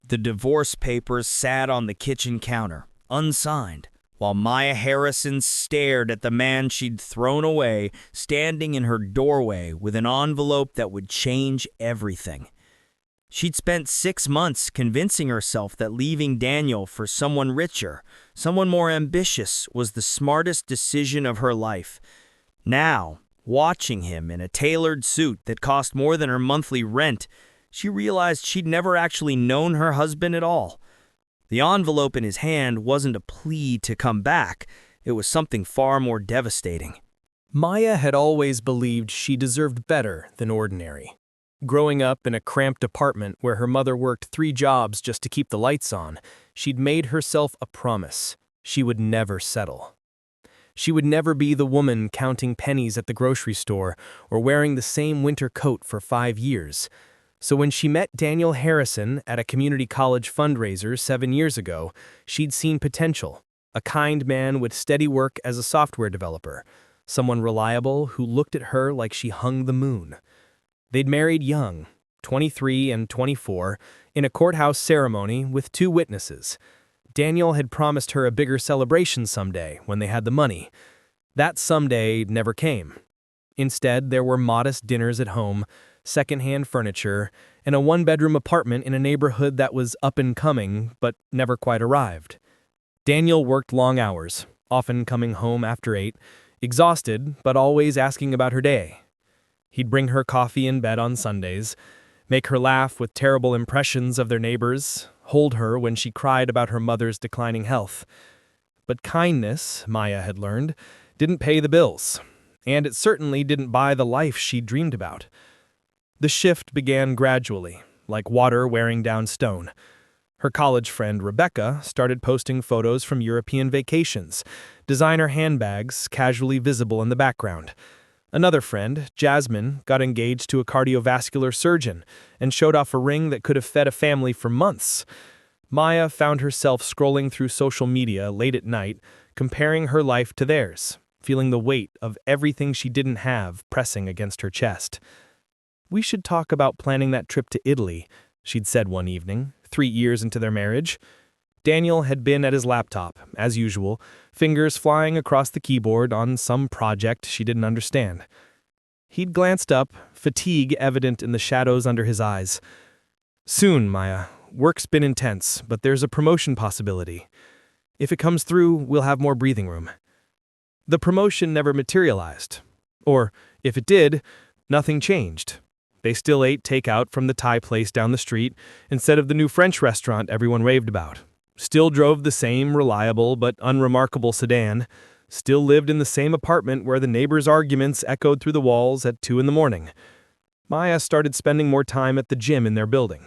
The divorce papers sat on the kitchen counter, unsigned, while Maya Harrison stared at the man she'd thrown away, standing in her doorway with an envelope that would change everything. She'd spent 6 months convincing herself that leaving Daniel for someone richer, someone more ambitious, was the smartest decision of her life. Now, watching him in a tailored suit that cost more than her monthly rent, she realized she'd never actually known her husband at all. The envelope in his hand wasn't a plea to come back. It was something far more devastating. Maya had always believed she deserved better than ordinary. Growing up in a cramped apartment where her mother worked 3 jobs just to keep the lights on, she'd made herself a promise. She would never settle. She would never be the woman counting pennies at the grocery store or wearing the same winter coat for 5 years. So when she met Daniel Harrison at a community college fundraiser 7 years ago, she'd seen potential. A kind man with steady work as a software developer. Someone reliable who looked at her like she hung the moon. They'd married young, 23 and 24, in a courthouse ceremony with 2 witnesses. Daniel had promised her a bigger celebration someday when they had the money. That someday never came. Instead, there were modest dinners at home, secondhand furniture, and a 1-bedroom apartment in a neighborhood that was up and coming but never quite arrived. Daniel worked long hours, often coming home after 8, exhausted but always asking about her day. He'd bring her coffee in bed on Sundays, make her laugh with terrible impressions of their neighbors, hold her when she cried about her mother's declining health. But kindness, Maya had learned, didn't pay the bills, and it certainly didn't buy the life she'd dreamed about. The shift began gradually, like water wearing down stone. Her college friend Rebecca started posting photos from European vacations, designer handbags casually visible in the background. Another friend, Jasmine, got engaged to a cardiovascular surgeon and showed off a ring that could have fed a family for months. Maya found herself scrolling through social media late at night, comparing her life to theirs, feeling the weight of everything she didn't have pressing against her chest. "We should talk about planning that trip to Italy," she'd said one evening, 3 years into their marriage. Daniel had been at his laptop, as usual, fingers flying across the keyboard on some project she didn't understand. He'd glanced up, fatigue evident in the shadows under his eyes. "Soon, Maya. Work's been intense, but there's a promotion possibility. If it comes through, we'll have more breathing room." The promotion never materialized. Or, if it did, nothing changed. They still ate takeout from the Thai place down the street instead of the new French restaurant everyone raved about. Still drove the same reliable but unremarkable sedan. Still lived in the same apartment where the neighbors' arguments echoed through the walls at 2 a.m. Maya started spending more time at the gym in their building.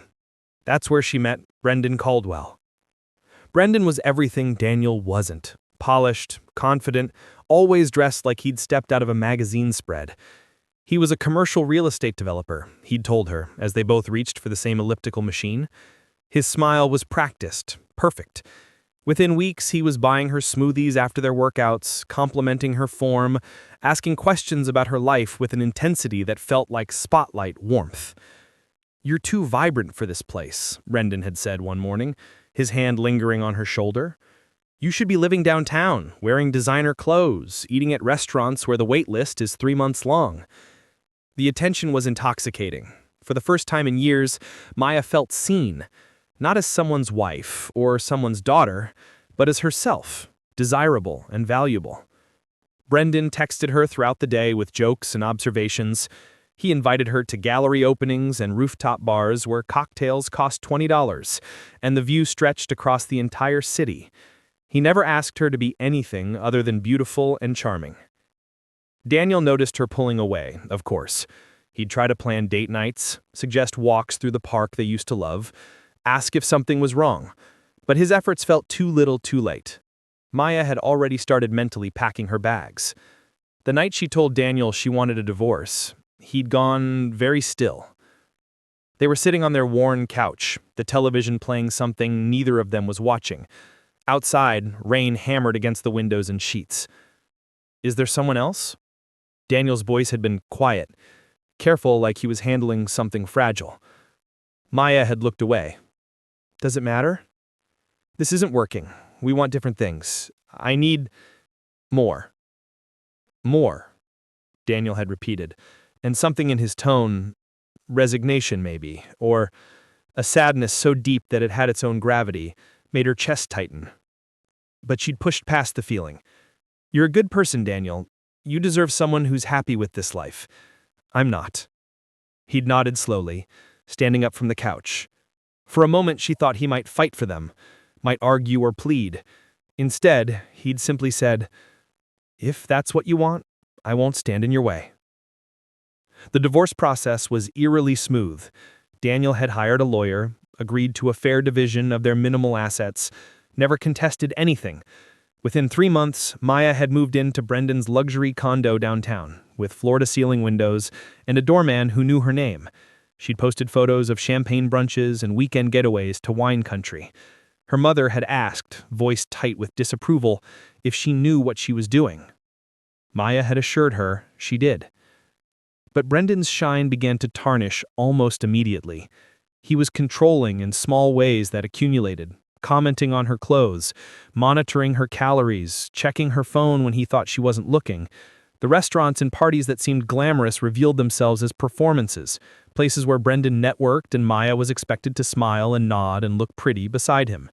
That's where she met Brendan Caldwell. Brendan was everything Daniel wasn't. Polished, confident, always dressed like he'd stepped out of a magazine spread. He was a commercial real estate developer, he'd told her, as they both reached for the same elliptical machine. His smile was practiced, perfect. Within weeks, he was buying her smoothies after their workouts, complimenting her form, asking questions about her life with an intensity that felt like spotlight warmth. "You're too vibrant for this place," Brendan had said one morning, his hand lingering on her shoulder. "You should be living downtown, wearing designer clothes, eating at restaurants where the wait list is 3 months long." The attention was intoxicating. For the first time in years, Maya felt seen, not as someone's wife or someone's daughter, but as herself, desirable and valuable. Brendan texted her throughout the day with jokes and observations. He invited her to gallery openings and rooftop bars where cocktails cost $20, and the view stretched across the entire city. He never asked her to be anything other than beautiful and charming. Daniel noticed her pulling away, of course. He'd try to plan date nights, suggest walks through the park they used to love, ask if something was wrong. But his efforts felt too little too late. Maya had already started mentally packing her bags. The night she told Daniel she wanted a divorce, he'd gone very still. They were sitting on their worn couch, the television playing something neither of them was watching. Outside, rain hammered against the windows and sheets. "Is there someone else?" Daniel's voice had been quiet, careful like he was handling something fragile. Maya had looked away. Does it matter? This isn't working. We want different things. I need more. More, Daniel had repeated, and something in his tone, resignation maybe, or a sadness so deep that it had its own gravity, made her chest tighten. But she'd pushed past the feeling. You're a good person, Daniel. You deserve someone who's happy with this life. I'm not. He'd nodded slowly, standing up from the couch. For a moment, she thought he might fight for them, might argue or plead. Instead, he'd simply said, "If that's what you want, I won't stand in your way." The divorce process was eerily smooth. Daniel had hired a lawyer, agreed to a fair division of their minimal assets, never contested anything. Within 3 months, Maya had moved into Brendan's luxury condo downtown, with floor-to-ceiling windows and a doorman who knew her name. She'd posted photos of champagne brunches and weekend getaways to wine country. Her mother had asked, voice tight with disapproval, if she knew what she was doing. Maya had assured her she did. But Brendan's shine began to tarnish almost immediately. He was controlling in small ways that accumulated, commenting on her clothes, monitoring her calories, checking her phone when he thought she wasn't looking. The restaurants and parties that seemed glamorous revealed themselves as performances, places where Brendan networked and Maya was expected to smile and nod and look pretty beside him.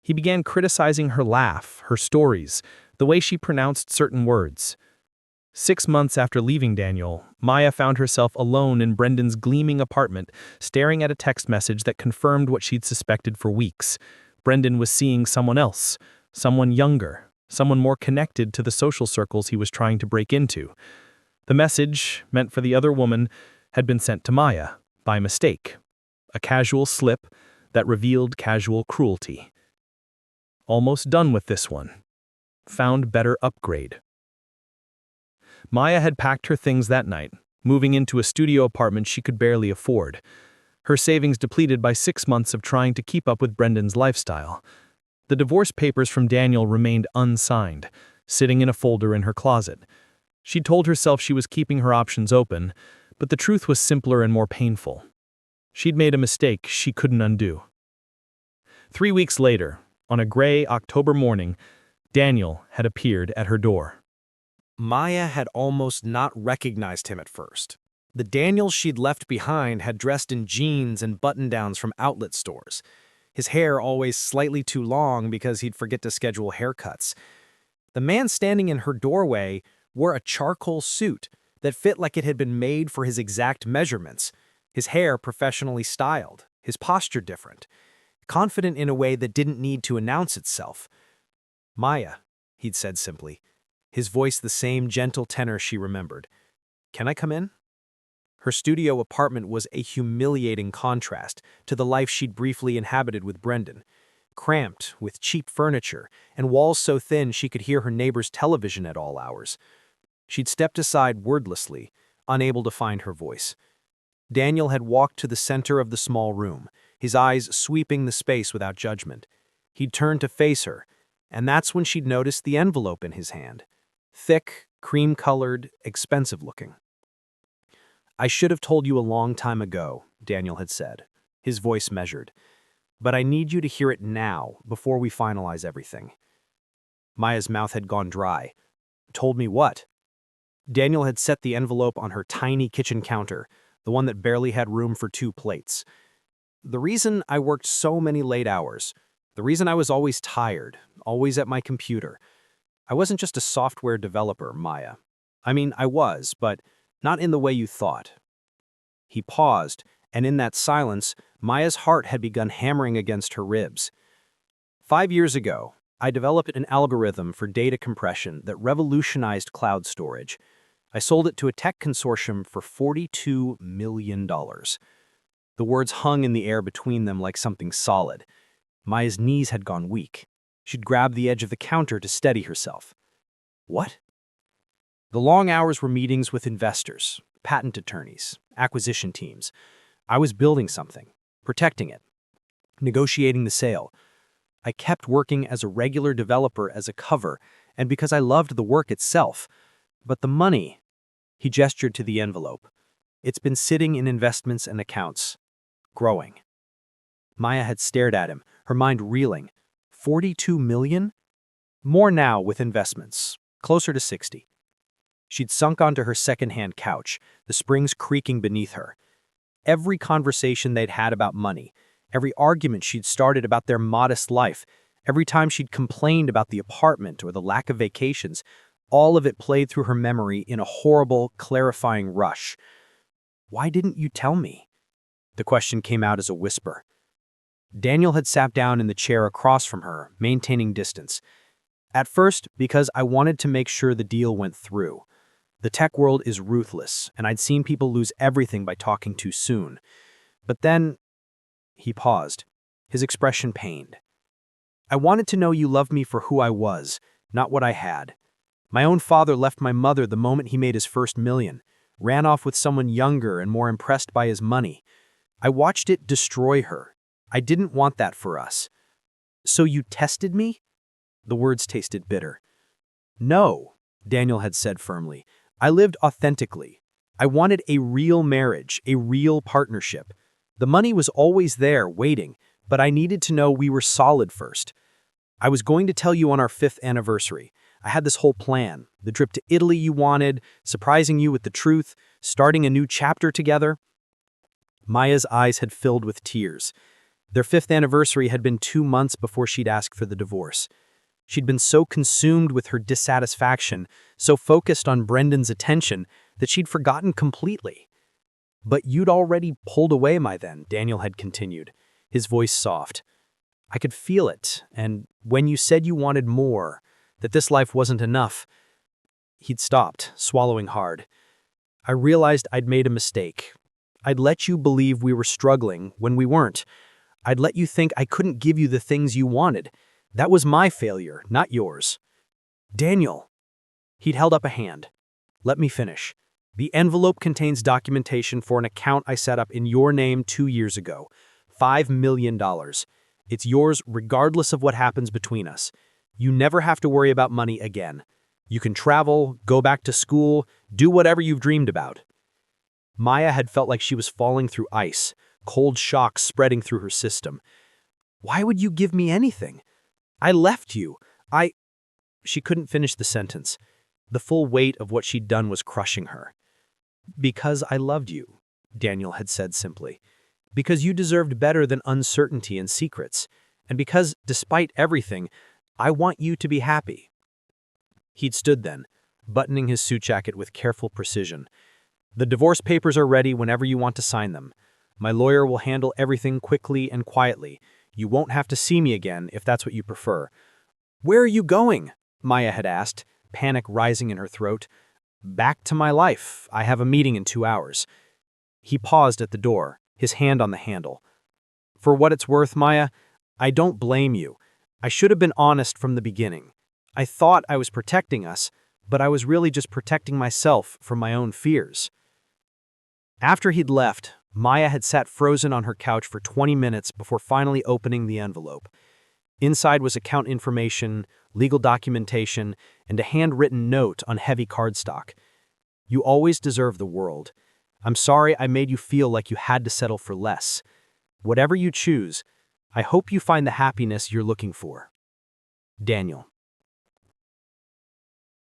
He began criticizing her laugh, her stories, the way she pronounced certain words. 6 months after leaving Daniel, Maya found herself alone in Brendan's gleaming apartment, staring at a text message that confirmed what she'd suspected for weeks. Brendan was seeing someone else, someone younger, someone more connected to the social circles he was trying to break into. The message, meant for the other woman, had been sent to Maya, by mistake. A casual slip that revealed casual cruelty. Almost done with this one. Found better upgrade. Maya had packed her things that night, moving into a studio apartment she could barely afford. Her savings depleted by 6 months of trying to keep up with Brendan's lifestyle. The divorce papers from Daniel remained unsigned, sitting in a folder in her closet. She told herself she was keeping her options open, but the truth was simpler and more painful. She'd made a mistake she couldn't undo. 3 weeks later, on a gray October morning, Daniel had appeared at her door. Maya had almost not recognized him at first. The Daniel she'd left behind had dressed in jeans and button-downs from outlet stores. His hair always slightly too long because he'd forget to schedule haircuts. The man standing in her doorway wore a charcoal suit that fit like it had been made for his exact measurements. His hair professionally styled, his posture different, confident in a way that didn't need to announce itself. "Maya," he'd said simply, his voice the same gentle tenor she remembered. "Can I come in?" Her studio apartment was a humiliating contrast to the life she'd briefly inhabited with Brendan. Cramped, with cheap furniture, and walls so thin she could hear her neighbor's television at all hours. She'd stepped aside wordlessly, unable to find her voice. Daniel had walked to the center of the small room, his eyes sweeping the space without judgment. He'd turned to face her, and that's when she'd noticed the envelope in his hand. Thick, cream-colored, expensive-looking. "I should have told you a long time ago," Daniel had said, his voice measured. "But I need you to hear it now, before we finalize everything." Maya's mouth had gone dry. "Told me what?" Daniel had set the envelope on her tiny kitchen counter, the one that barely had room for 2 plates. "The reason I worked so many late hours, the reason I was always tired, always at my computer. I wasn't just a software developer, Maya. I mean, I was, but not in the way you thought." He paused, and in that silence, Maya's heart had begun hammering against her ribs. 5 years ago, I developed an algorithm for data compression that revolutionized cloud storage. I sold it to a tech consortium for $42 million. The words hung in the air between them like something solid. Maya's knees had gone weak. She'd grabbed the edge of the counter to steady herself. "What?" The long hours were meetings with investors, patent attorneys, acquisition teams. I was building something, protecting it, negotiating the sale. I kept working as a regular developer as a cover, and because I loved the work itself. But the money, he gestured to the envelope. It's been sitting in investments and accounts, growing. Maya had stared at him, her mind reeling. 42 million? More now with investments, closer to 60. She'd sunk onto her second-hand couch, the springs creaking beneath her. Every conversation they'd had about money, every argument she'd started about their modest life, every time she'd complained about the apartment or the lack of vacations, all of it played through her memory in a horrible, clarifying rush. "Why didn't you tell me?" The question came out as a whisper. Daniel had sat down in the chair across from her, maintaining distance. "At first, because I wanted to make sure the deal went through. The tech world is ruthless, and I'd seen people lose everything by talking too soon. But then—" He paused, his expression pained. "I wanted to know you loved me for who I was, not what I had. My own father left my mother the moment he made his first million, ran off with someone younger and more impressed by his money. I watched it destroy her. I didn't want that for us. So you tested me?" The words tasted bitter. "No," Daniel had said firmly. "I lived authentically. I wanted a real marriage, a real partnership. The money was always there, waiting, but I needed to know we were solid first. I was going to tell you on our 5th anniversary. I had this whole plan, the trip to Italy you wanted, surprising you with the truth, starting a new chapter together." Maya's eyes had filled with tears. Their 5th anniversary had been 2 months before she'd asked for the divorce. She'd been so consumed with her dissatisfaction, so focused on Brendan's attention, that she'd forgotten completely. "But you'd already pulled away by then," Daniel had continued, his voice soft. "I could feel it, and when you said you wanted more, that this life wasn't enough—" He'd stopped, swallowing hard. "I realized I'd made a mistake. I'd let you believe we were struggling when we weren't. I'd let you think I couldn't give you the things you wanted. That was my failure, not yours." "Daniel." He'd held up a hand. "Let me finish. The envelope contains documentation for an account I set up in your name 2 years ago. $5 million. It's yours regardless of what happens between us. You never have to worry about money again. You can travel, go back to school, do whatever you've dreamed about." Maya had felt like she was falling through ice, cold shocks spreading through her system. "Why would you give me anything? I left you. She couldn't finish the sentence. The full weight of what she'd done was crushing her. "Because I loved you," Daniel had said simply. "Because you deserved better than uncertainty and secrets. And because, despite everything, I want you to be happy." He'd stood then, buttoning his suit jacket with careful precision. "The divorce papers are ready whenever you want to sign them. My lawyer will handle everything quickly and quietly. You won't have to see me again if that's what you prefer." "Where are you going?" Maya had asked, panic rising in her throat. "Back to my life. I have a meeting in 2 hours." He paused at the door, his hand on the handle. "For what it's worth, Maya, I don't blame you. I should have been honest from the beginning. I thought I was protecting us, but I was really just protecting myself from my own fears." After he'd left, Maya had sat frozen on her couch for 20 minutes before finally opening the envelope. Inside was account information, legal documentation, and a handwritten note on heavy cardstock. "You always deserve the world. I'm sorry I made you feel like you had to settle for less. Whatever you choose, I hope you find the happiness you're looking for. Daniel."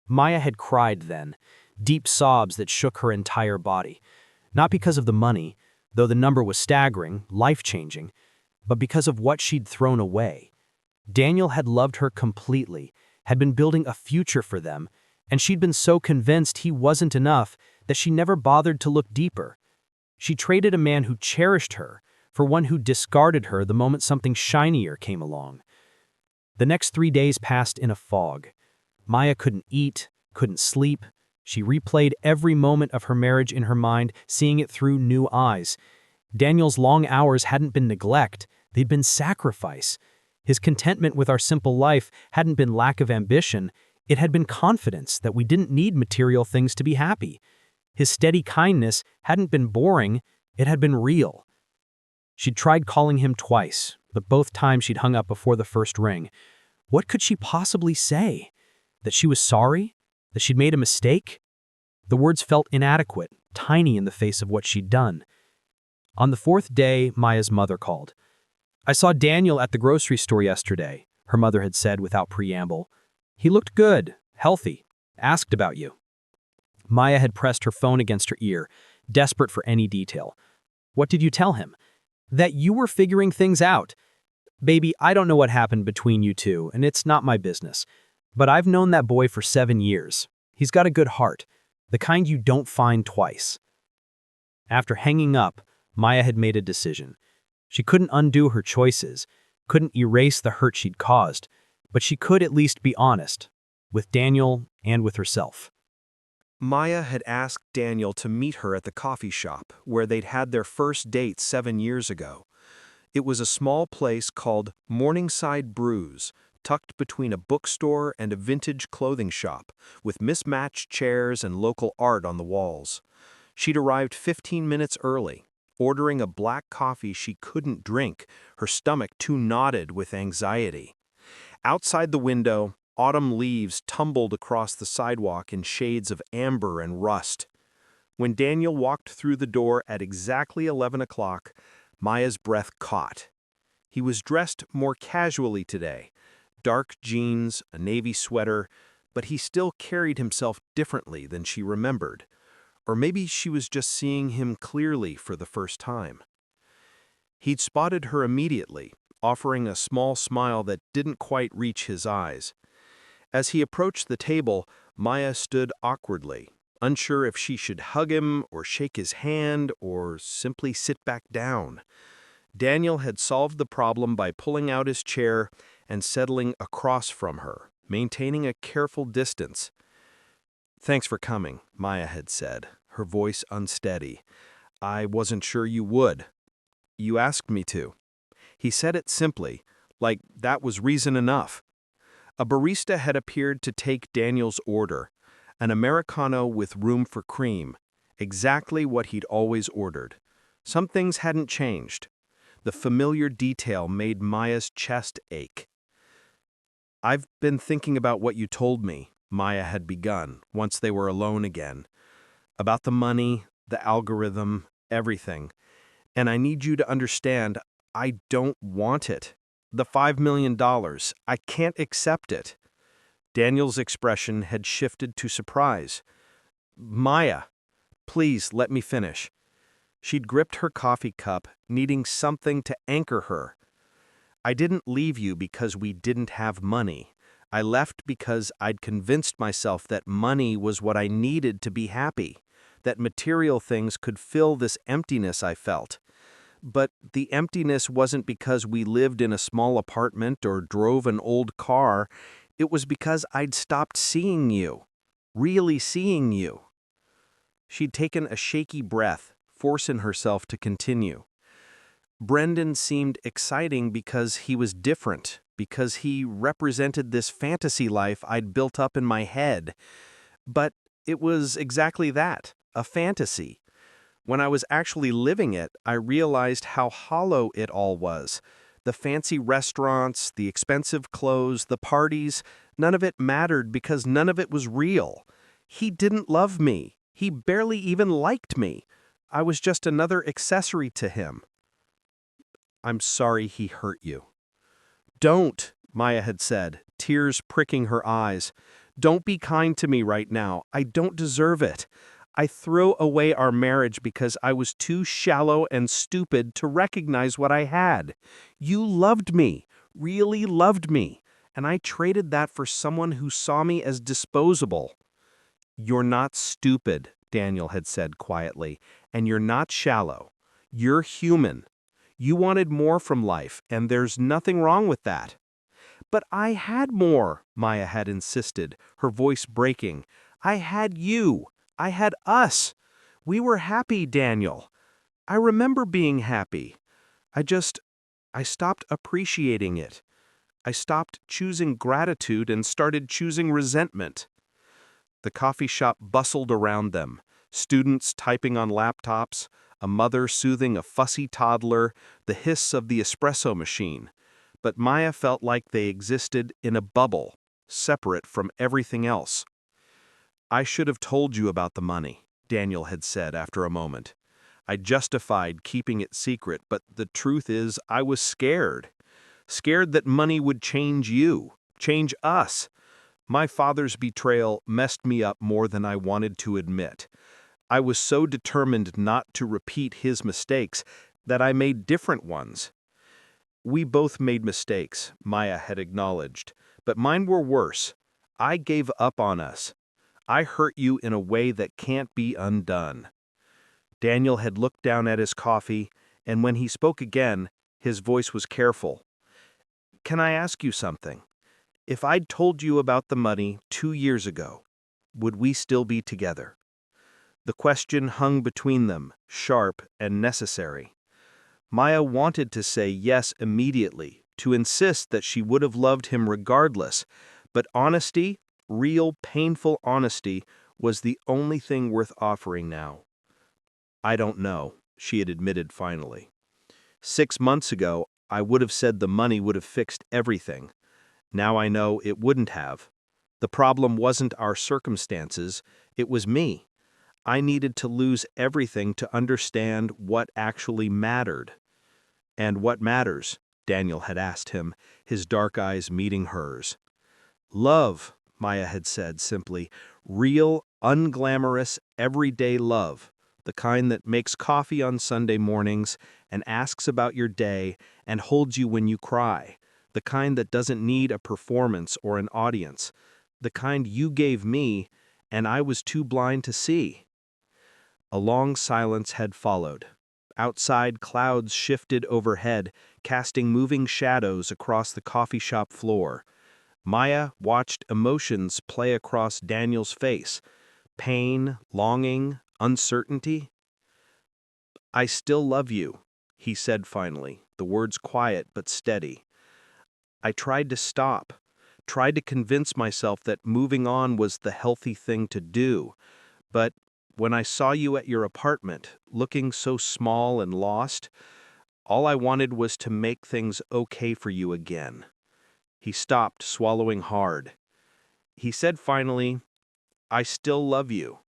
Maya had cried then, deep sobs that shook her entire body. Not because of the money, though the number was staggering, life-changing, but because of what she'd thrown away. Daniel had loved her completely, had been building a future for them, and she'd been so convinced he wasn't enough that she never bothered to look deeper. She traded a man who cherished her for one who discarded her the moment something shinier came along. The next 3 days passed in a fog. Maya couldn't eat, couldn't sleep. She replayed every moment of her marriage in her mind, seeing it through new eyes. Daniel's long hours hadn't been neglect, they'd been sacrifice. His contentment with our simple life hadn't been lack of ambition, it had been confidence that we didn't need material things to be happy. His steady kindness hadn't been boring, it had been real. She'd tried calling him twice, but both times she'd hung up before the first ring. What could she possibly say? That she was sorry? That she'd made a mistake? The words felt inadequate, tiny in the face of what she'd done. On the 4th day, Maya's mother called. I saw Daniel at the grocery store yesterday, her mother had said without preamble. He looked good, healthy, asked about you. Maya had pressed her phone against her ear, desperate for any detail. What did you tell him? That you were figuring things out. Baby, I don't know what happened between you two, and it's not my business. But I've known that boy for 7 years. He's got a good heart, the kind you don't find twice. After hanging up, Maya had made a decision. She couldn't undo her choices, couldn't erase the hurt she'd caused, but she could at least be honest, with Daniel and with herself. Maya had asked Daniel to meet her at the coffee shop where they'd had their first date 7 years ago. It was a small place called Morningside Brews, tucked between a bookstore and a vintage clothing shop, with mismatched chairs and local art on the walls. She'd arrived 15 minutes early, ordering a black coffee she couldn't drink, her stomach too knotted with anxiety. Outside the window, autumn leaves tumbled across the sidewalk in shades of amber and rust. When Daniel walked through the door at exactly 11 o'clock, Maya's breath caught. He was dressed more casually today, dark jeans, a navy sweater, but he still carried himself differently than she remembered. Or maybe she was just seeing him clearly for the first time. He'd spotted her immediately, offering a small smile that didn't quite reach his eyes. As he approached the table, Maya stood awkwardly, unsure if she should hug him or shake his hand or simply sit back down. Daniel had solved the problem by pulling out his chair and settling across from her, maintaining a careful distance. "Thanks for coming," Maya had said, her voice unsteady. "I wasn't sure you would. You asked me to." He said it simply, like that was reason enough. A barista had appeared to take Daniel's order, an Americano with room for cream, exactly what he'd always ordered. Some things hadn't changed. The familiar detail made Maya's chest ache. "I've been thinking about what you told me," Maya had begun, once they were alone again. "About the money, the algorithm, everything. And I need you to understand, I don't want it. The $5 million, I can't accept it." Daniel's expression had shifted to surprise. "Maya, please let me finish." She'd gripped her coffee cup, needing something to anchor her. "I didn't leave you because we didn't have money. I left because I'd convinced myself that money was what I needed to be happy, that material things could fill this emptiness I felt. But the emptiness wasn't because we lived in a small apartment or drove an old car. It was because I'd stopped seeing you, really seeing you." She'd taken a shaky breath, forcing herself to continue. "Brendan seemed exciting because he was different, because he represented this fantasy life I'd built up in my head. But it was exactly that, a fantasy. When I was actually living it, I realized how hollow it all was. The fancy restaurants, the expensive clothes, the parties, none of it mattered because none of it was real. He didn't love me. He barely even liked me. I was just another accessory to him." "I'm sorry he hurt you." "Don't," Maya had said, tears pricking her eyes. "Don't be kind to me right now. I don't deserve it. I threw away our marriage because I was too shallow and stupid to recognize what I had. You loved me, really loved me, and I traded that for someone who saw me as disposable." "You're not stupid," Daniel had said quietly, "and you're not shallow. You're human. You wanted more from life, and there's nothing wrong with that." "But I had more," Maya had insisted, her voice breaking. "I had you. I had us. We were happy, Daniel. I remember being happy. I stopped appreciating it. I stopped choosing gratitude and started choosing resentment." The coffee shop bustled around them, students typing on laptops, a mother soothing a fussy toddler, the hiss of the espresso machine. But Maya felt like they existed in a bubble, separate from everything else. "I should have told you about the money," Daniel had said after a moment. I justified keeping it secret, but the truth is I was scared. Scared that money would change you, change us. My father's betrayal messed me up more than I wanted to admit. I was so determined not to repeat his mistakes that I made different ones. We both made mistakes, Maya had acknowledged, but mine were worse. I gave up on us. I hurt you in a way that can't be undone. Daniel had looked down at his coffee, and when he spoke again, his voice was careful. Can I ask you something? If I'd told you about the money 2 years ago, would we still be together? The question hung between them, sharp and necessary. Maya wanted to say yes immediately, to insist that she would have loved him regardless, but honesty, real painful honesty, was the only thing worth offering now. I don't know, she had admitted finally. 6 months ago, I would have said the money would have fixed everything. Now I know it wouldn't have. The problem wasn't our circumstances, it was me. I needed to lose everything to understand what actually mattered. And what matters? Daniel had asked him, his dark eyes meeting hers. Love, Maya had said simply, real, unglamorous, everyday love, the kind that makes coffee on Sunday mornings and asks about your day and holds you when you cry, the kind that doesn't need a performance or an audience, the kind you gave me and I was too blind to see. A long silence had followed. Outside, clouds shifted overhead, casting moving shadows across the coffee shop floor. Maya watched emotions play across Daniel's face. Pain, longing, uncertainty. I still love you, he said finally, the words quiet but steady. I tried to stop, tried to convince myself that moving on was the healthy thing to do, but when I saw you at your apartment, looking so small and lost, all I wanted was to make things okay for you again. He stopped, swallowing hard. He said finally, I still love you.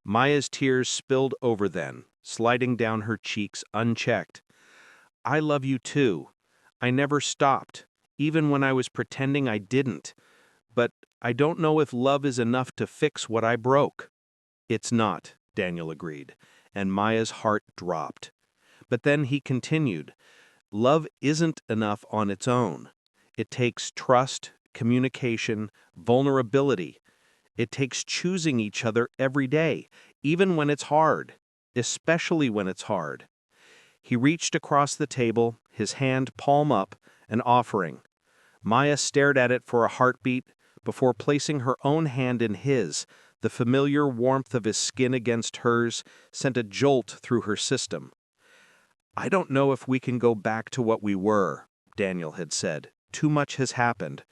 Maya's tears spilled over then, sliding down her cheeks unchecked. I love you too. I never stopped, even when I was pretending I didn't. But I don't know if love is enough to fix what I broke. It's not, Daniel agreed, and Maya's heart dropped. But then he continued, love isn't enough on its own. It takes trust, communication, vulnerability. It takes choosing each other every day, even when it's hard, especially when it's hard. He reached across the table, his hand palm up, an offering. Maya stared at it for a heartbeat before placing her own hand in his. The familiar warmth of his skin against hers sent a jolt through her system. I don't know if we can go back to what we were, Daniel had said. Too much has happened.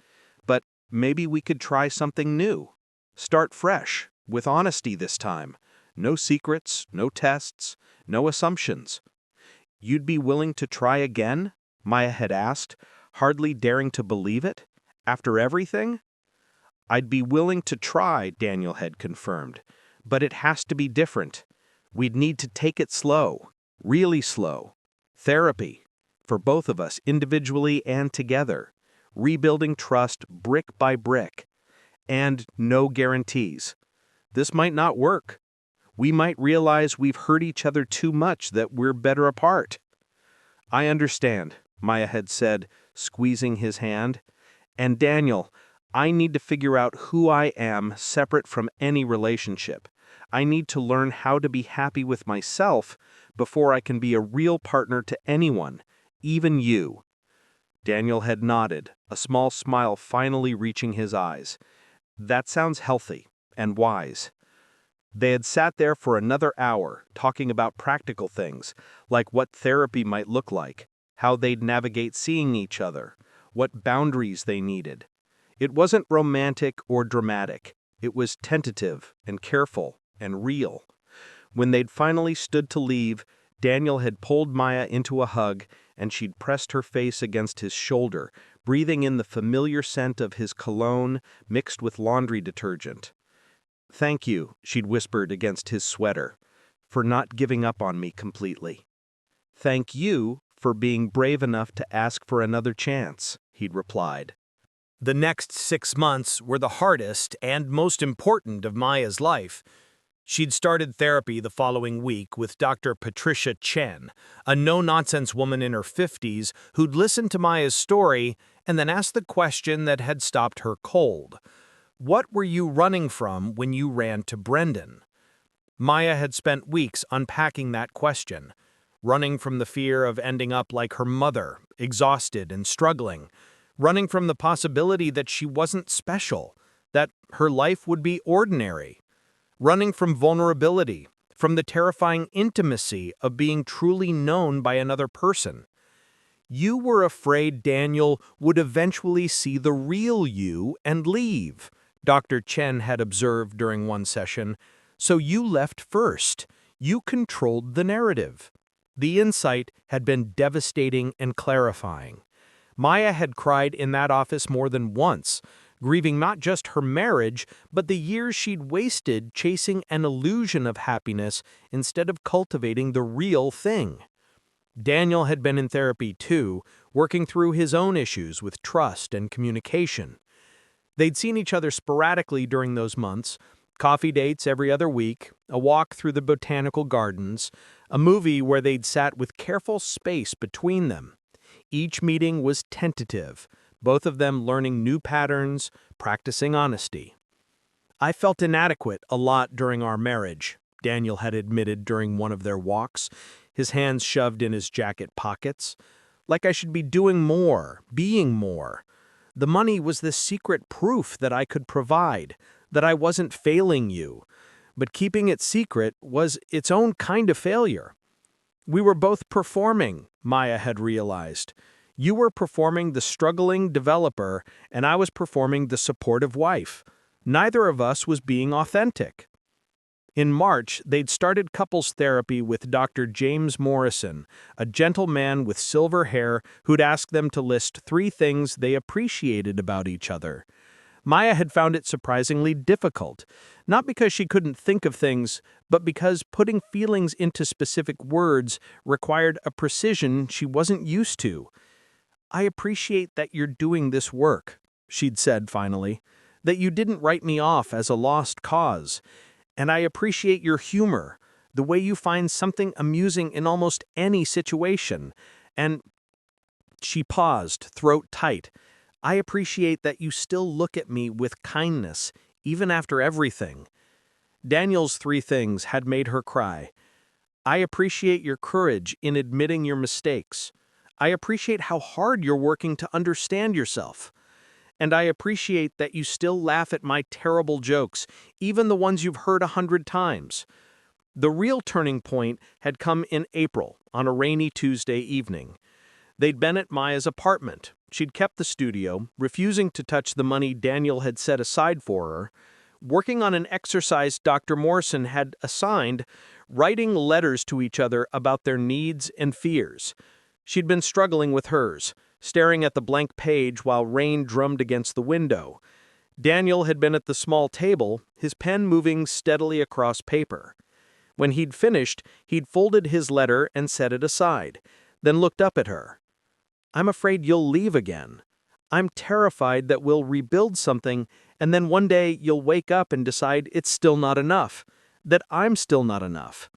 But maybe we could try something new. Start fresh, with honesty this time. No secrets, no tests, no assumptions. You'd be willing to try again? Maya had asked, hardly daring to believe it. After everything? I'd be willing to try, Daniel had confirmed, but it has to be different. We'd need to take it slow, really slow. Therapy, for both of us, individually and together. Rebuilding trust brick by brick. And no guarantees. This might not work. We might realize we've hurt each other too much, that we're better apart. I understand, Maya had said, squeezing his hand. And Daniel, I need to figure out who I am separate from any relationship. I need to learn how to be happy with myself before I can be a real partner to anyone, even you. Daniel had nodded, a small smile finally reaching his eyes. That sounds healthy and wise. They had sat there for another hour, talking about practical things, like what therapy might look like, how they'd navigate seeing each other, what boundaries they needed. It wasn't romantic or dramatic. It was tentative and careful and real. When they'd finally stood to leave, Daniel had pulled Maya into a hug, and she'd pressed her face against his shoulder, breathing in the familiar scent of his cologne mixed with laundry detergent. Thank you, she'd whispered against his sweater. for not giving up on me completely. Thank you for being brave enough to ask for another chance, he'd replied. The next 6 months were the hardest and most important of Maya's life. She'd started therapy the following week with Dr. Patricia Chen, a no-nonsense woman in her 50s who'd listened to Maya's story and then asked the question that had stopped her cold. What were you running from when you ran to Brendan? Maya had spent weeks unpacking that question, running from the fear of ending up like her mother, exhausted and struggling, running from the possibility that she wasn't special, that her life would be ordinary, running from vulnerability, from the terrifying intimacy of being truly known by another person. You were afraid Daniel would eventually see the real you and leave, Dr. Chen had observed during one session, so you left first. You controlled the narrative. The insight had been devastating and clarifying. Maya had cried in that office more than once, grieving not just her marriage, but the years she'd wasted chasing an illusion of happiness instead of cultivating the real thing. Daniel had been in therapy too, working through his own issues with trust and communication. They'd seen each other sporadically during those months, coffee dates every other week, a walk through the botanical gardens, a movie where they'd sat with careful space between them. Each meeting was tentative, both of them learning new patterns, practicing honesty. I felt inadequate a lot during our marriage, Daniel had admitted during one of their walks, his hands shoved in his jacket pockets. Like I should be doing more, being more. The money was the secret proof that I could provide, that I wasn't failing you. But keeping it secret was its own kind of failure. We were both performing, Maya had realized. You were performing the struggling developer, and I was performing the supportive wife. Neither of us was being authentic. In March, they'd started couples therapy with Dr. James Morrison, a gentleman with silver hair who'd ask them to list 3 things they appreciated about each other. Maya had found it surprisingly difficult, not because she couldn't think of things, but because putting feelings into specific words required a precision she wasn't used to. I appreciate that you're doing this work, she'd said finally, that you didn't write me off as a lost cause. And I appreciate your humor, the way you find something amusing in almost any situation. And she paused, throat tight. I appreciate that you still look at me with kindness, even after everything. Daniel's 3 things had made her cry. I appreciate your courage in admitting your mistakes. I appreciate how hard you're working to understand yourself. And I appreciate that you still laugh at my terrible jokes, even the ones you've heard 100 times. The real turning point had come in April, on a rainy Tuesday evening. They'd been at Maya's apartment. She'd kept the studio, refusing to touch the money Daniel had set aside for her, working on an exercise Dr. Morrison had assigned, writing letters to each other about their needs and fears. She'd been struggling with hers, staring at the blank page while rain drummed against the window. Daniel had been at the small table, his pen moving steadily across paper. When he'd finished, he'd folded his letter and set it aside, then looked up at her. I'm afraid you'll leave again. I'm terrified that we'll rebuild something, and then one day you'll wake up and decide it's still not enough, that I'm still not enough.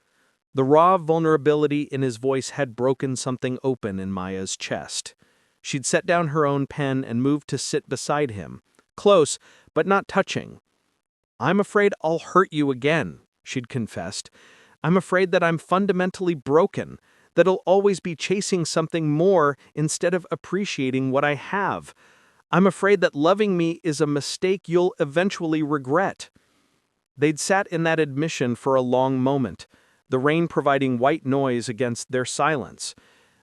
The raw vulnerability in his voice had broken something open in Maya's chest. She'd set down her own pen and moved to sit beside him, close, but not touching. I'm afraid I'll hurt you again, she'd confessed. I'm afraid that I'm fundamentally broken, that I'll always be chasing something more instead of appreciating what I have. I'm afraid that loving me is a mistake you'll eventually regret. They'd sat in that admission for a long moment, the rain providing white noise against their silence.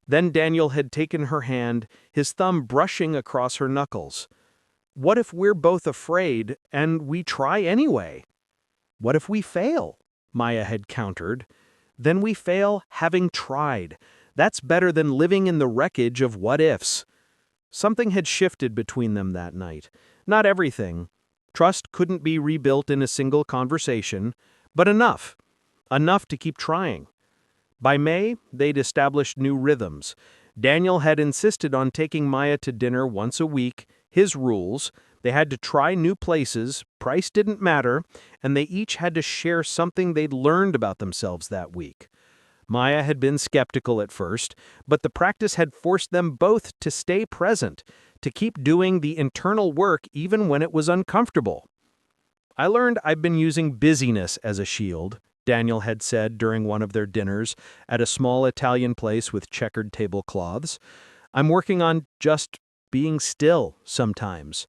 Then Daniel had taken her hand, his thumb brushing across her knuckles. What if we're both afraid and we try anyway? What if we fail? Maya had countered. Then we fail having tried. That's better than living in the wreckage of what-ifs. Something had shifted between them that night. Not everything. Trust couldn't be rebuilt in a single conversation, but enough. enough to keep trying. By May, they'd established new rhythms. Daniel had insisted on taking Maya to dinner once a week, his rules. They had to try new places, price didn't matter, and they each had to share something they'd learned about themselves that week. Maya had been skeptical at first, but the practice had forced them both to stay present, to keep doing the internal work even when it was uncomfortable. "I learned I've been using busyness as a shield," Daniel had said during one of their dinners at a small Italian place with checkered tablecloths. "I'm working on just being still sometimes.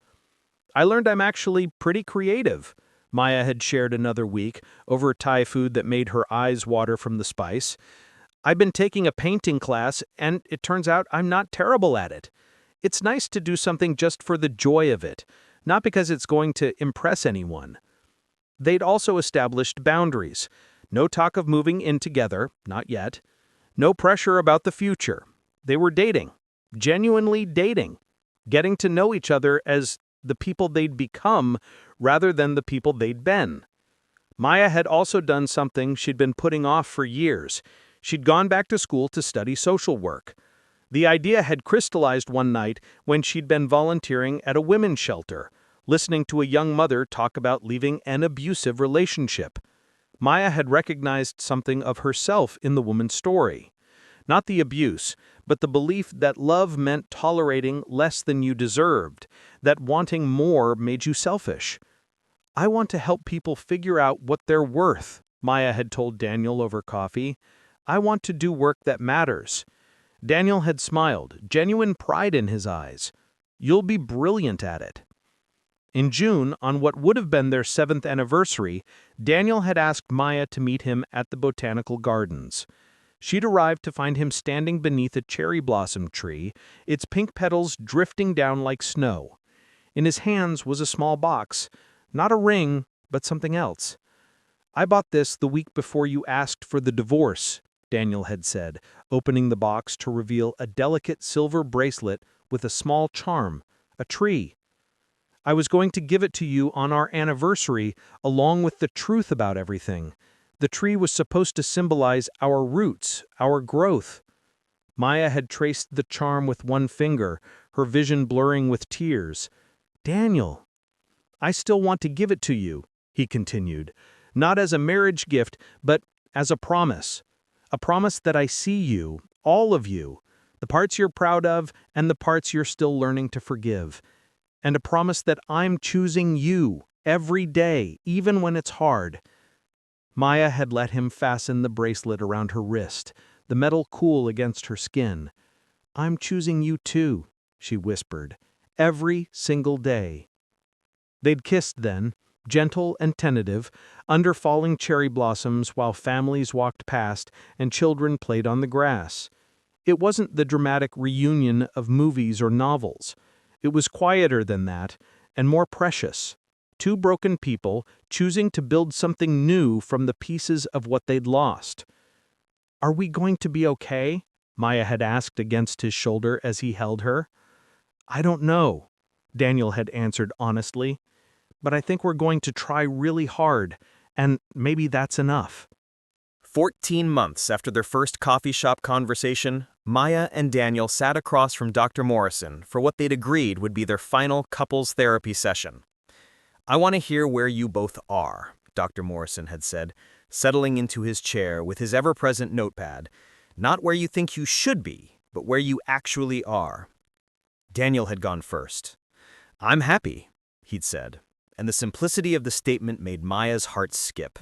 I learned I'm actually pretty creative," Maya had shared another week over Thai food that made her eyes water from the spice. "I've been taking a painting class, and it turns out I'm not terrible at it. It's nice to do something just for the joy of it, not because it's going to impress anyone." They'd also established boundaries. No talk of moving in together, not yet. No pressure about the future. They were dating, genuinely dating, getting to know each other as the people they'd become rather than the people they'd been. Maya had also done something she'd been putting off for years. She'd gone back to school to study social work. The idea had crystallized one night when she'd been volunteering at a women's shelter, listening to a young mother talk about leaving an abusive relationship. Maya had recognized something of herself in the woman's story. Not the abuse, but the belief that love meant tolerating less than you deserved, that wanting more made you selfish. "I want to help people figure out what they're worth," Maya had told Daniel over coffee. "I want to do work that matters." Daniel had smiled, genuine pride in his eyes. "You'll be brilliant at it." In June, on what would have been their 7th anniversary, Daniel had asked Maya to meet him at the botanical gardens. She'd arrived to find him standing beneath a cherry blossom tree, its pink petals drifting down like snow. In his hands was a small box, not a ring, but something else. "I bought this the week before you asked for the divorce," Daniel had said, opening the box to reveal a delicate silver bracelet with a small charm, a tree. "I was going to give it to you on our anniversary, along with the truth about everything. The tree was supposed to symbolize our roots, our growth." Maya had traced the charm with one finger, her vision blurring with tears. "Daniel, I still want to give it to you," he continued, "not as a marriage gift, but as a promise. A promise that I see you, all of you, the parts you're proud of and the parts you're still learning to forgive. And a promise that I'm choosing you every day, even when it's hard." Maya had let him fasten the bracelet around her wrist, the metal cool against her skin. "I'm choosing you too," she whispered, "every single day." They'd kissed then, gentle and tentative, under falling cherry blossoms while families walked past and children played on the grass. It wasn't the dramatic reunion of movies or novels. It was quieter than that, and more precious. Two broken people choosing to build something new from the pieces of what they'd lost. "Are we going to be okay?" Maya had asked against his shoulder as he held her. "I don't know," Daniel had answered honestly. "But I think we're going to try really hard, and maybe that's enough." 14 months after their first coffee shop conversation, Maya and Daniel sat across from Dr. Morrison for what they'd agreed would be their final couples therapy session. "I want to hear where you both are," Dr. Morrison had said, settling into his chair with his ever-present notepad. "Not where you think you should be, but where you actually are." Daniel had gone first. "I'm happy," he'd said, and the simplicity of the statement made Maya's heart skip.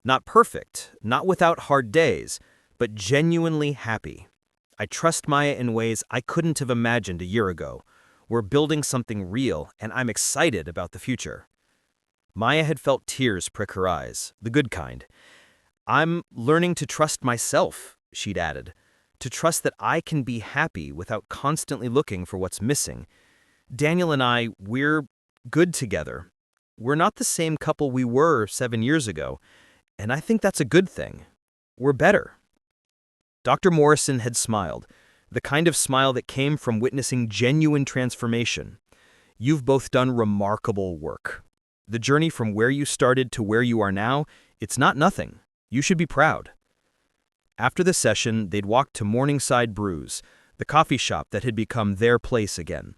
Not perfect, not without hard days, but genuinely happy. "I trust Maya in ways I couldn't have imagined a year ago. We're building something real, and I'm excited about the future." Maya had felt tears prick her eyes, the good kind. "I'm learning to trust myself," she'd added, "to trust that I can be happy without constantly looking for what's missing. Daniel and I, we're good together. We're not the same couple we were 7 years ago, and I think that's a good thing. We're better." Dr. Morrison had smiled, the kind of smile that came from witnessing genuine transformation. "You've both done remarkable work. The journey from where you started to where you are now, it's not nothing. You should be proud." After the session, they'd walked to Morningside Brews, the coffee shop that had become their place again.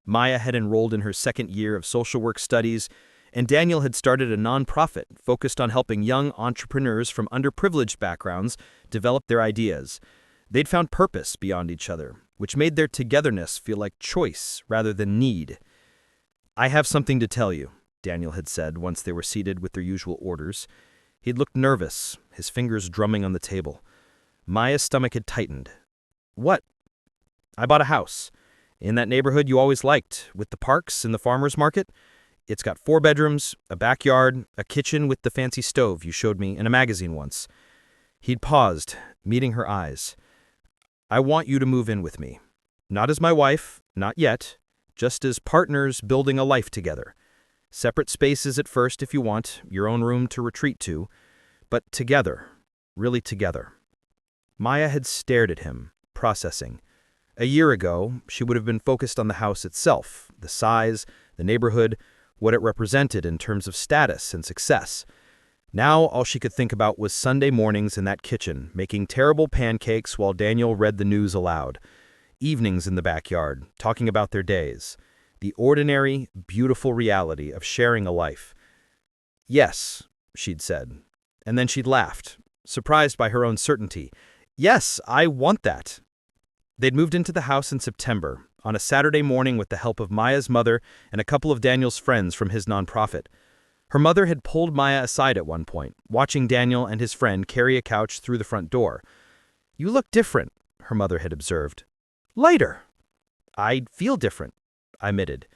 Maya had enrolled in her second year of social work studies, and Daniel had started a nonprofit focused on helping young entrepreneurs from underprivileged backgrounds develop their ideas. They'd found purpose beyond each other, which made their togetherness feel like choice rather than need. "I have something to tell you," Daniel had said once they were seated with their usual orders. He'd looked nervous, his fingers drumming on the table. Maya's stomach had tightened. "What?" "I bought a house. In that neighborhood you always liked, with the parks and the farmer's market. It's got 4 bedrooms, a backyard, a kitchen with the fancy stove you showed me in a magazine once." He'd paused, meeting her eyes. "I want you to move in with me. Not as my wife, not yet, just as partners building a life together. Separate spaces at first if you want, your own room to retreat to, but together, really together." Maya had stared at him, processing. A year ago, she would have been focused on the house itself, the size, the neighborhood, what it represented in terms of status and success. Now all she could think about was Sunday mornings in that kitchen, making terrible pancakes while Daniel read the news aloud. Evenings in the backyard, talking about their days. The ordinary, beautiful reality of sharing a life. "Yes," she'd said. And then she'd laughed, surprised by her own certainty. "Yes, I want that." They'd moved into the house in September, on a Saturday morning with the help of Maya's mother and a couple of Daniel's friends from his nonprofit. Her mother had pulled Maya aside at one point, watching Daniel and his friend carry a couch through the front door. "You look different," her mother had observed. "Lighter." "I feel different," I admitted.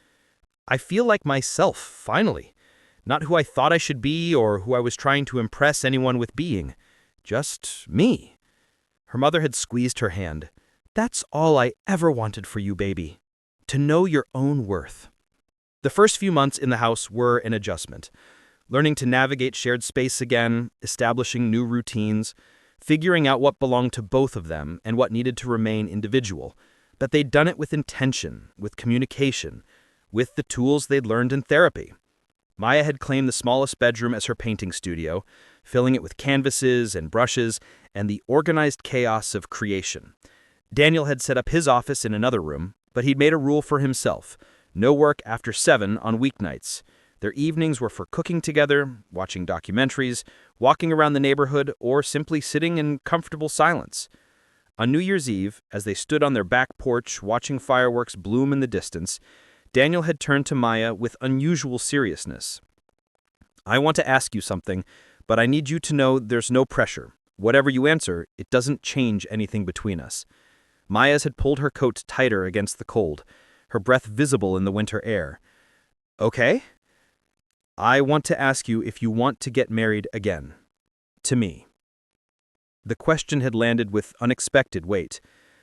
"I feel like myself, finally. Not who I thought I should be or who I was trying to impress anyone with being. Just me." Her mother had squeezed her hand. "That's all I ever wanted for you, baby. To know your own worth." The first few months in the house were an adjustment. Learning to navigate shared space again, establishing new routines, figuring out what belonged to both of them and what needed to remain individual. But they'd done it with intention, with communication, with the tools they'd learned in therapy. Maya had claimed the smallest bedroom as her painting studio, filling it with canvases and brushes and the organized chaos of creation. Daniel had set up his office in another room, but he'd made a rule for himself: no work after 7 on weeknights. Their evenings were for cooking together, watching documentaries, walking around the neighborhood, or simply sitting in comfortable silence. On New Year's Eve, as they stood on their back porch watching fireworks bloom in the distance, Daniel had turned to Maya with unusual seriousness. "I want to ask you something, but I need you to know there's no pressure. Whatever you answer, it doesn't change anything between us." Maya's had pulled her coat tighter against the cold, her breath visible in the winter air. "Okay?" "I want to ask you if you want to get married again. To me." The question had landed with unexpected weight.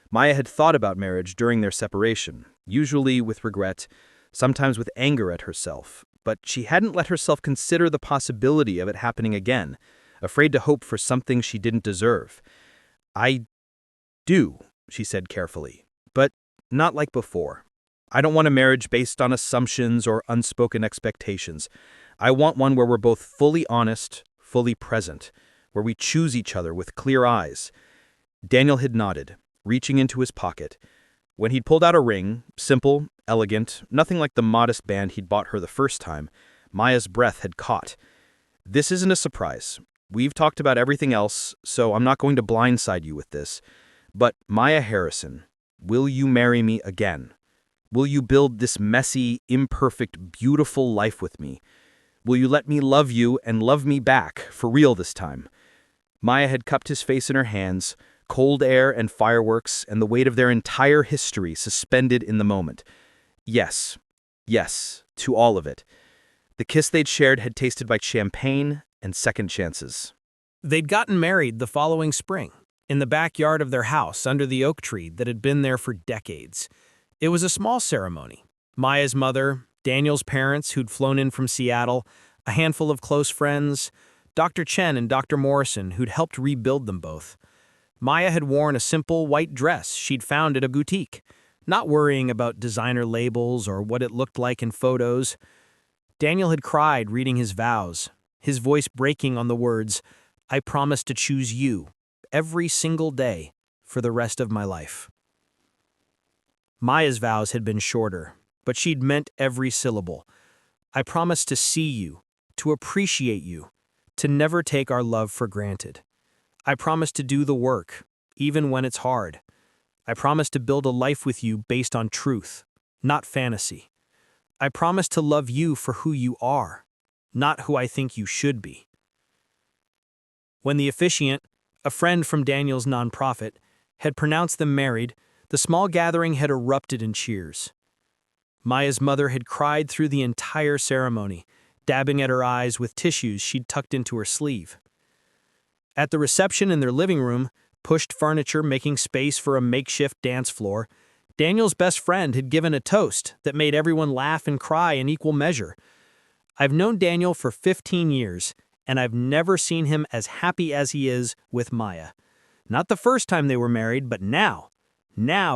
Maya had thought about marriage during their separation, usually with regret, sometimes with anger at herself, but she hadn't let herself consider the possibility of it happening again, afraid to hope for something she didn't deserve. "I do," she said carefully, "but not like before. I don't want a marriage based on assumptions or unspoken expectations. I want one where we're both fully honest, fully present, where we choose each other with clear eyes." Daniel had nodded, reaching into his pocket. When he'd pulled out a ring, simple, elegant, nothing like the modest band he'd bought her the first time, Maya's breath had caught. "This isn't a surprise. We've talked about everything else, so I'm not going to blindside you with this. But Maya Harrison, will you marry me again? Will you build this messy, imperfect, beautiful life with me? Will you let me love you and love me back, for real this time?" Maya had cupped his face in her hands, cold air and fireworks and the weight of their entire history suspended in the moment. Yes, yes, to all of it. The kiss they'd shared had tasted like champagne and second chances. They'd gotten married the following spring, in the backyard of their house under the oak tree that had been there for decades. It was a small ceremony. Maya's mother, Daniel's parents who'd flown in from Seattle, a handful of close friends, Dr. Chen and Dr. Morrison who'd helped rebuild them both. Maya had worn a simple white dress she'd found at a boutique, not worrying about designer labels or what it looked like in photos. Daniel had cried reading his vows, his voice breaking on the words, I promise to choose you every single day for the rest of my life." Maya's vows had been shorter, but she'd meant every syllable. "I promise to see you, to appreciate you, to never take our love for granted. I promise to do the work, even when it's hard. I promise to build a life with you based on truth, not fantasy. I promise to love you for who you are, not who I think you should be." When the officiant, a friend from Daniel's nonprofit, had pronounced them married, the small gathering had erupted in cheers. Maya's mother had cried through the entire ceremony, dabbing at her eyes with tissues she'd tucked into her sleeve. At the reception in their living room, pushed furniture making space for a makeshift dance floor, Daniel's best friend had given a toast that made everyone laugh and cry in equal measure. "I've known Daniel for 15 years, and I've never seen him as happy as he is with Maya. Not the first time they were married, but now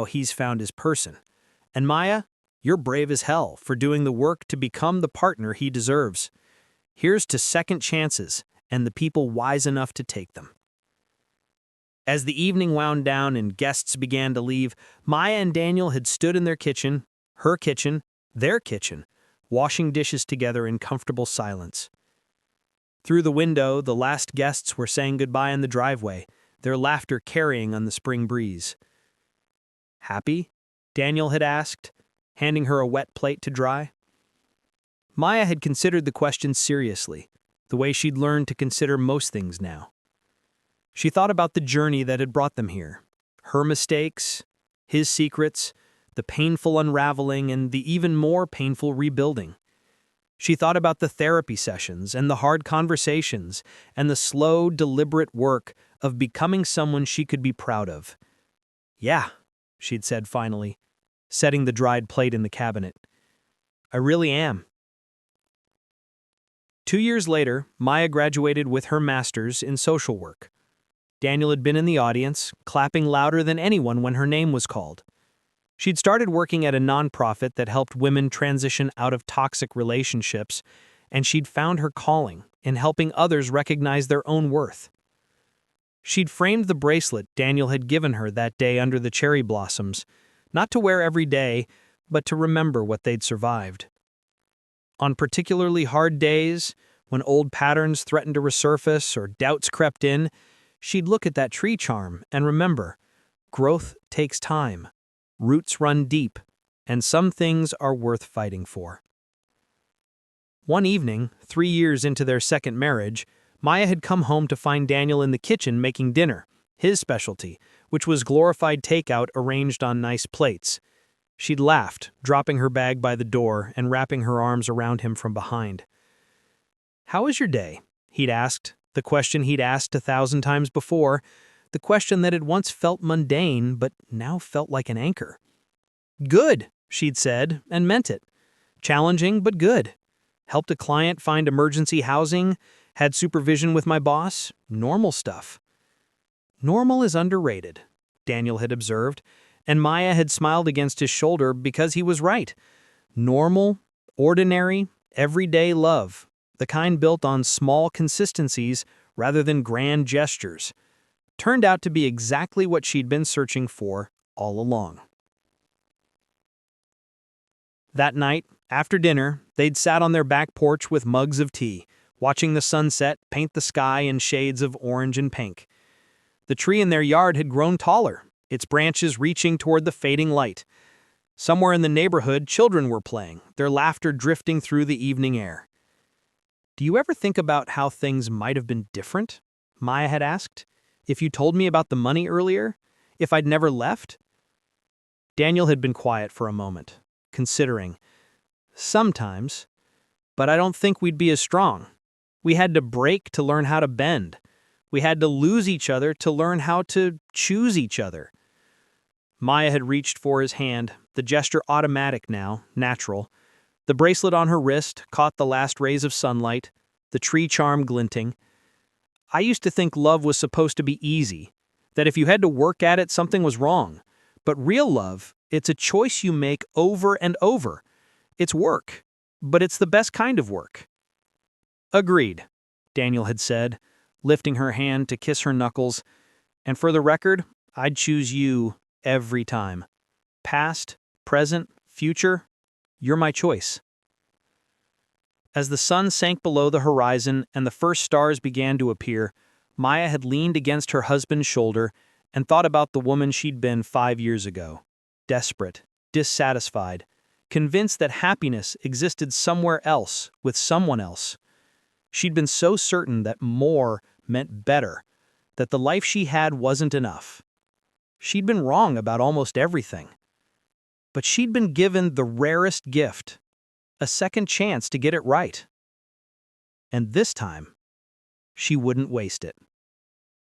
he's found his person. And Maya, you're brave as hell for doing the work to become the partner he deserves. Here's to second chances and the people wise enough to take them." As the evening wound down and guests began to leave, Maya and Daniel had stood in their kitchen, her kitchen, their kitchen, washing dishes together in comfortable silence. Through the window, the last guests were saying goodbye in the driveway, their laughter carrying on the spring breeze. "Happy?" Daniel had asked, handing her a wet plate to dry. Maya had considered the question seriously, the way she'd learned to consider most things now. She thought about the journey that had brought them here, her mistakes, his secrets, the painful unraveling, and the even more painful rebuilding. She thought about the therapy sessions and the hard conversations and the slow, deliberate work of becoming someone she could be proud of. "Yeah," she'd said finally, setting the dried plate in the cabinet. "I really am." 2 years later, Maya graduated with her master's in social work. Daniel had been in the audience, clapping louder than anyone when her name was called. She'd started working at a nonprofit that helped women transition out of toxic relationships, and she'd found her calling in helping others recognize their own worth. She'd framed the bracelet Daniel had given her that day under the cherry blossoms, not to wear every day, but to remember what they'd survived. On particularly hard days, when old patterns threatened to resurface or doubts crept in, she'd look at that tree charm and remember, growth takes time, roots run deep, and some things are worth fighting for. One evening, 3 years into their second marriage, Maya had come home to find Daniel in the kitchen making dinner, his specialty, which was glorified takeout arranged on nice plates. She'd laughed, dropping her bag by the door and wrapping her arms around him from behind. "How was your day?" he'd asked, the question he'd asked 1,000 times before, the question that had once felt mundane but now felt like an anchor. "Good," she'd said, and meant it. "Challenging, but good. Helped a client find emergency housing, had supervision with my boss, normal stuff." Normal is underrated, Daniel had observed, and Maya had smiled against his shoulder because he was right. Normal, ordinary, everyday love, the kind built on small consistencies rather than grand gestures, turned out to be exactly what she'd been searching for all along. That night, after dinner, they'd sat on their back porch with mugs of tea, watching the sunset paint the sky in shades of orange and pink. The tree in their yard had grown taller, its branches reaching toward the fading light. Somewhere in the neighborhood, children were playing, their laughter drifting through the evening air. "Do you ever think about how things might have been different?" Maya had asked. "If you told me about the money earlier? If I'd never left?" Daniel had been quiet for a moment, considering. "Sometimes. But I don't think we'd be as strong. We had to break to learn how to bend. We had to lose each other to learn how to choose each other." Maya had reached for his hand, the gesture automatic now, natural. The bracelet on her wrist caught the last rays of sunlight, the tree charm glinting. "I used to think love was supposed to be easy, that if you had to work at it, something was wrong. But real love, it's a choice you make over and over. It's work, but it's the best kind of work." "Agreed," Daniel had said, lifting her hand to kiss her knuckles. And for the record, I'd choose you every time. Past, present, future, you're my choice. As the sun sank below the horizon and the first stars began to appear, Maya had leaned against her husband's shoulder and thought about the woman she'd been 5 years ago. Desperate, dissatisfied, convinced that happiness existed somewhere else with someone else. She'd been so certain that more meant better, that the life she had wasn't enough. She'd been wrong about almost everything. But she'd been given the rarest gift, a second chance to get it right. And this time, she wouldn't waste it.